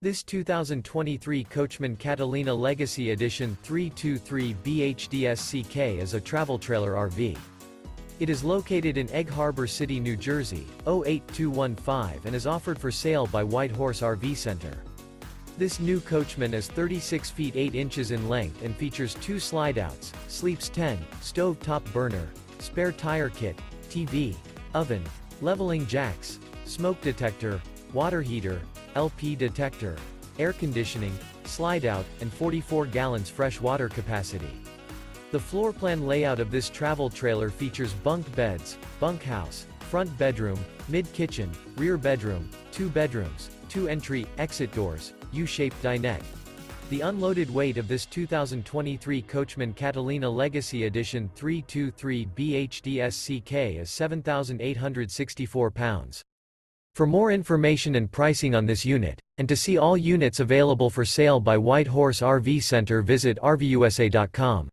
This 2023 Coachmen Catalina Legacy Edition 323 BHDSCK is a travel trailer RV. It is located in Egg Harbor City, New Jersey, 08215 and is offered for sale by White Horse RV Center. This new Coachmen is 36 feet 8 inches in length and features 2 slideouts, sleeps 10, stove top burner, spare tire kit, TV, oven, leveling jacks, smoke detector, water heater, LP detector, air conditioning, slide-out, and 44 gallons fresh water capacity. The floor plan layout of this travel trailer features bunk beds, bunkhouse, front bedroom, mid-kitchen, rear bedroom, 2 bedrooms, 2 entry/exit doors, U-shaped dinette. The unloaded weight of this 2023 Coachmen Catalina Legacy Edition 323 BHDSCK is 7,864 pounds. For more information and pricing on this unit, and to see all units available for sale by White Horse RV Center, visit RVUSA.com.